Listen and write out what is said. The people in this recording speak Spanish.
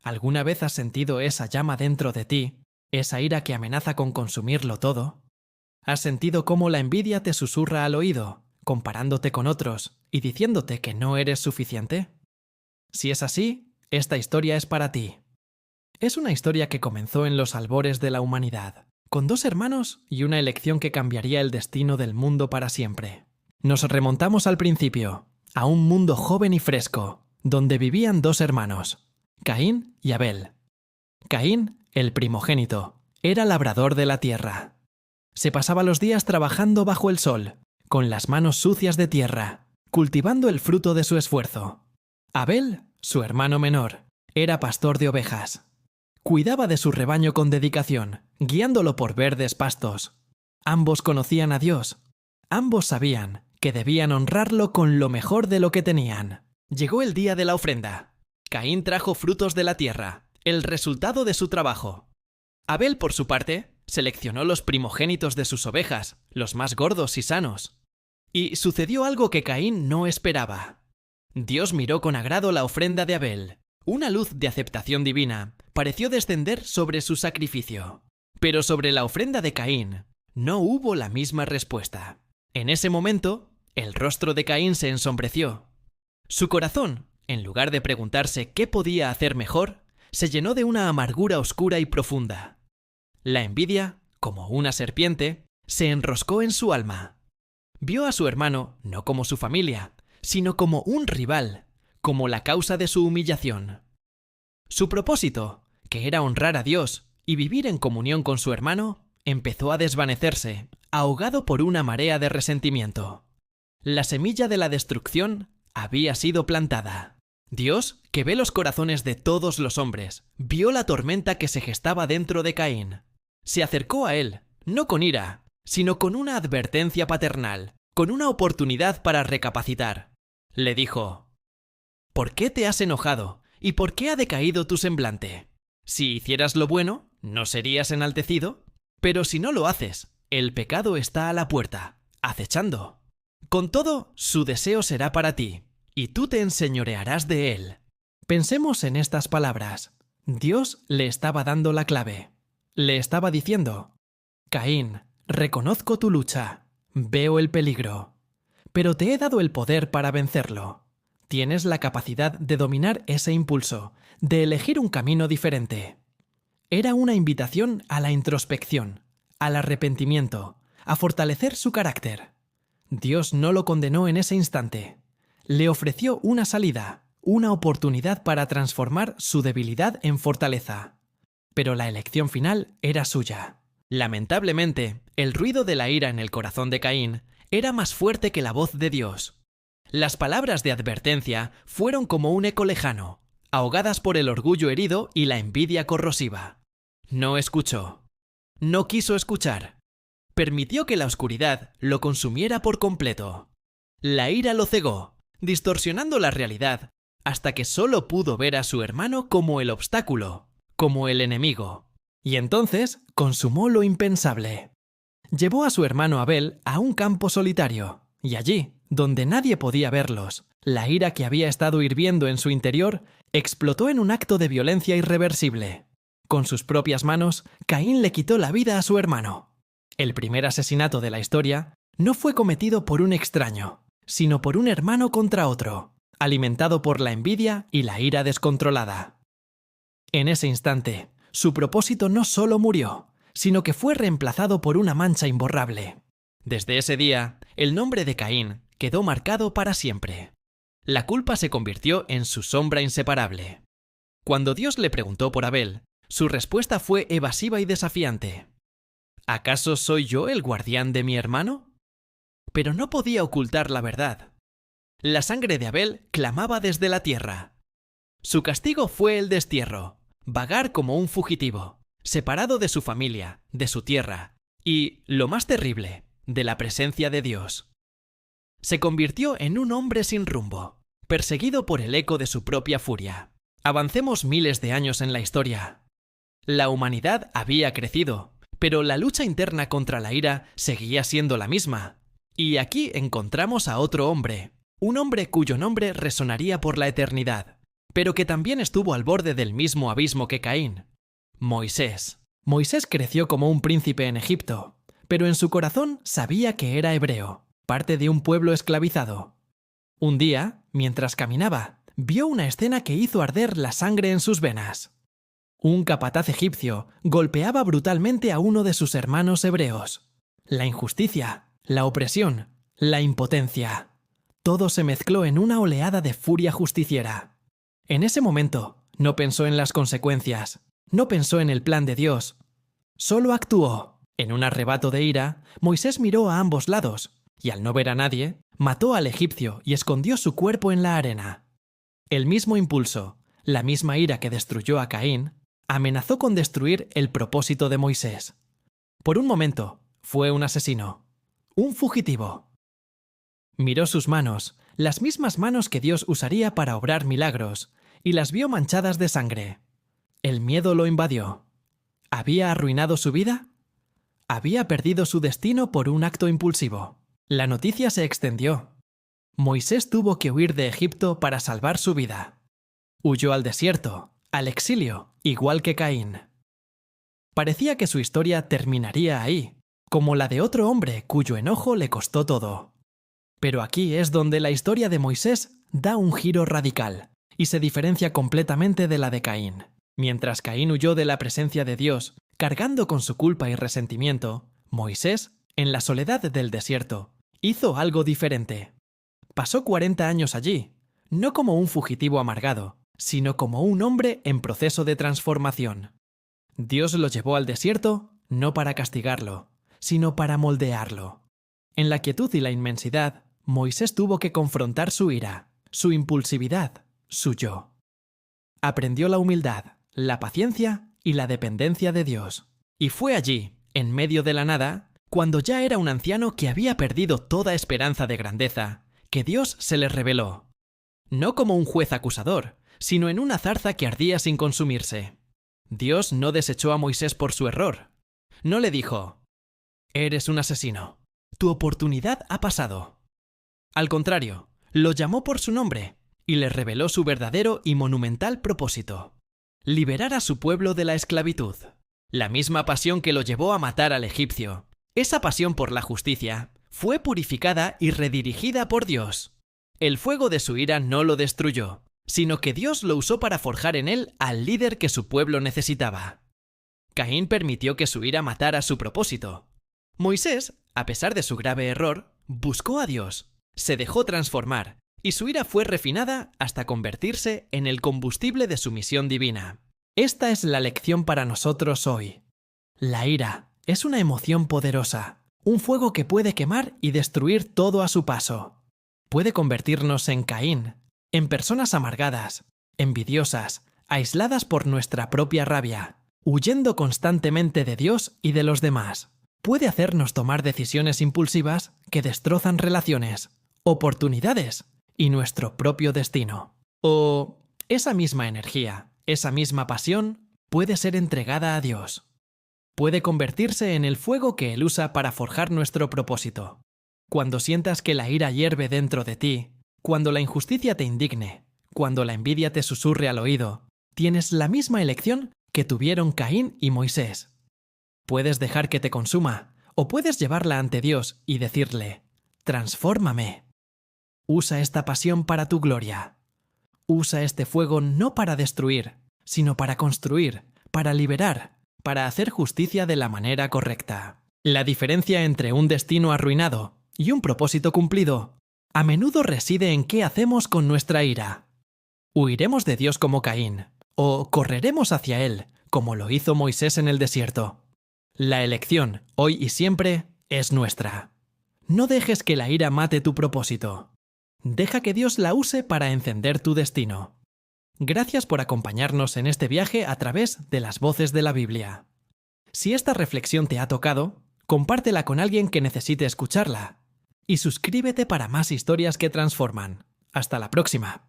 ¿Alguna vez has sentido esa llama dentro de ti, esa ira que amenaza con consumirlo todo? ¿Has sentido cómo la envidia te susurra al oído, comparándote con otros y diciéndote que no eres suficiente? Si es así, esta historia es para ti. Es una historia que comenzó en los albores de la humanidad, con dos hermanos y una elección que cambiaría el destino del mundo para siempre. Nos remontamos al principio, a un mundo joven y fresco, donde vivían dos hermanos, Caín y Abel. Caín, el primogénito, era labrador de la tierra. Se pasaba los días trabajando bajo el sol, con las manos sucias de tierra, cultivando el fruto de su esfuerzo. Abel, su hermano menor, era pastor de ovejas. Cuidaba de su rebaño con dedicación, guiándolo por verdes pastos. Ambos conocían a Dios. Ambos sabían que debían honrarlo con lo mejor de lo que tenían. Llegó el día de la ofrenda. Caín trajo frutos de la tierra, el resultado de su trabajo. Abel, por su parte, seleccionó los primogénitos de sus ovejas, los más gordos y sanos. Y sucedió algo que Caín no esperaba. Dios miró con agrado la ofrenda de Abel. Una luz de aceptación divina pareció descender sobre su sacrificio. Pero sobre la ofrenda de Caín no hubo la misma respuesta. En ese momento, el rostro de Caín se ensombreció. Su corazón, en lugar de preguntarse qué podía hacer mejor, se llenó de una amargura oscura y profunda. La envidia, como una serpiente, se enroscó en su alma. Vio a su hermano no como su familia, sino como un rival, como la causa de su humillación. Su propósito, que era honrar a Dios y vivir en comunión con su hermano, empezó a desvanecerse, ahogado por una marea de resentimiento. La semilla de la destrucción había sido plantada. Dios, que ve los corazones de todos los hombres, vio la tormenta que se gestaba dentro de Caín. Se acercó a él, no con ira, sino con una advertencia paternal, con una oportunidad para recapacitar. Le dijo: ¿por qué te has enojado y por qué ha decaído tu semblante? Si hicieras lo bueno, ¿no serías enaltecido? Pero si no lo haces, el pecado está a la puerta, acechando. Con todo, su deseo será para ti, y tú te enseñorearás de él. Pensemos en estas palabras. Dios le estaba dando la clave. Le estaba diciendo: Caín, reconozco tu lucha, veo el peligro, pero te he dado el poder para vencerlo. Tienes la capacidad de dominar ese impulso, de elegir un camino diferente. Era una invitación a la introspección, al arrepentimiento, a fortalecer su carácter. Dios no lo condenó en ese instante. Le ofreció una salida, una oportunidad para transformar su debilidad en fortaleza. Pero la elección final era suya. Lamentablemente, el ruido de la ira en el corazón de Caín era más fuerte que la voz de Dios. Las palabras de advertencia fueron como un eco lejano, ahogadas por el orgullo herido y la envidia corrosiva. No escuchó. No quiso escuchar. Permitió que la oscuridad lo consumiera por completo. La ira lo cegó, distorsionando la realidad, hasta que solo pudo ver a su hermano como el obstáculo, como el enemigo. Y entonces consumó lo impensable. Llevó a su hermano Abel a un campo solitario, y allí, donde nadie podía verlos, la ira que había estado hirviendo en su interior explotó en un acto de violencia irreversible. Con sus propias manos, Caín le quitó la vida a su hermano. El primer asesinato de la historia no fue cometido por un extraño, sino por un hermano contra otro, alimentado por la envidia y la ira descontrolada. En ese instante, su propósito no solo murió, sino que fue reemplazado por una mancha imborrable. Desde ese día, el nombre de Caín quedó marcado para siempre. La culpa se convirtió en su sombra inseparable. Cuando Dios le preguntó por Abel, su respuesta fue evasiva y desafiante. ¿Acaso soy yo el guardián de mi hermano? Pero no podía ocultar la verdad. La sangre de Abel clamaba desde la tierra. Su castigo fue el destierro, vagar como un fugitivo, separado de su familia, de su tierra y, lo más terrible, de la presencia de Dios. Se convirtió en un hombre sin rumbo, perseguido por el eco de su propia furia. Avancemos miles de años en la historia. La humanidad había crecido, pero la lucha interna contra la ira seguía siendo la misma. Y aquí encontramos a otro hombre, un hombre cuyo nombre resonaría por la eternidad, pero que también estuvo al borde del mismo abismo que Caín. Moisés. Moisés creció como un príncipe en Egipto, pero en su corazón sabía que era hebreo, parte de un pueblo esclavizado. Un día, mientras caminaba, vio una escena que hizo arder la sangre en sus venas. Un capataz egipcio golpeaba brutalmente a uno de sus hermanos hebreos. La injusticia, la opresión, la impotencia. Todo se mezcló en una oleada de furia justiciera. En ese momento, no pensó en las consecuencias, no pensó en el plan de Dios. Solo actuó. En un arrebato de ira, Moisés miró a ambos lados, y al no ver a nadie, mató al egipcio y escondió su cuerpo en la arena. El mismo impulso, la misma ira que destruyó a Caín, amenazó con destruir el propósito de Moisés. Por un momento, fue un asesino, un fugitivo. Miró sus manos, las mismas manos que Dios usaría para obrar milagros, y las vio manchadas de sangre. El miedo lo invadió. ¿Había arruinado su vida? Había perdido su destino por un acto impulsivo. La noticia se extendió. Moisés tuvo que huir de Egipto para salvar su vida. Huyó al desierto, al exilio, igual que Caín. Parecía que su historia terminaría ahí, como la de otro hombre cuyo enojo le costó todo. Pero aquí es donde la historia de Moisés da un giro radical y se diferencia completamente de la de Caín. Mientras Caín huyó de la presencia de Dios, cargando con su culpa y resentimiento, Moisés, en la soledad del desierto, hizo algo diferente. Pasó 40 años allí, no como un fugitivo amargado, sino como un hombre en proceso de transformación. Dios lo llevó al desierto no para castigarlo, sino para moldearlo. En la quietud y la inmensidad, Moisés tuvo que confrontar su ira, su impulsividad, su yo. Aprendió la humildad, la paciencia y la dependencia de Dios. Y fue allí, en medio de la nada, cuando ya era un anciano que había perdido toda esperanza de grandeza, que Dios se le reveló. No como un juez acusador, sino en una zarza que ardía sin consumirse. Dios no desechó a Moisés por su error. No le dijo: «Eres un asesino. Tu oportunidad ha pasado». Al contrario, lo llamó por su nombre y le reveló su verdadero y monumental propósito: liberar a su pueblo de la esclavitud. La misma pasión que lo llevó a matar al egipcio, esa pasión por la justicia, fue purificada y redirigida por Dios. El fuego de su ira no lo destruyó, sino que Dios lo usó para forjar en él al líder que su pueblo necesitaba. Caín permitió que su ira matara su propósito. Moisés, a pesar de su grave error, buscó a Dios, se dejó transformar, y su ira fue refinada hasta convertirse en el combustible de su misión divina. Esta es la lección para nosotros hoy. La ira es una emoción poderosa, un fuego que puede quemar y destruir todo a su paso. Puede convertirnos en Caín, en personas amargadas, envidiosas, aisladas por nuestra propia rabia, huyendo constantemente de Dios y de los demás. Puede hacernos tomar decisiones impulsivas que destrozan relaciones, oportunidades y nuestro propio destino. O esa misma energía, esa misma pasión, puede ser entregada a Dios. Puede convertirse en el fuego que Él usa para forjar nuestro propósito. Cuando sientas que la ira hierve dentro de ti, cuando la injusticia te indigne, cuando la envidia te susurre al oído, tienes la misma elección que tuvieron Caín y Moisés. Puedes dejar que te consuma, o puedes llevarla ante Dios y decirle: «Transfórmame». Usa esta pasión para tu gloria. Usa este fuego no para destruir, sino para construir, para liberar, para hacer justicia de la manera correcta. La diferencia entre un destino arruinado y un propósito cumplido a menudo reside en qué hacemos con nuestra ira. ¿Huiremos de Dios como Caín, o correremos hacia Él, como lo hizo Moisés en el desierto? La elección, hoy y siempre, es nuestra. No dejes que la ira mate tu propósito. Deja que Dios la use para encender tu destino. Gracias por acompañarnos en este viaje a través de las voces de la Biblia. Si esta reflexión te ha tocado, compártela con alguien que necesite escucharla. Y suscríbete para más historias que transforman. Hasta la próxima.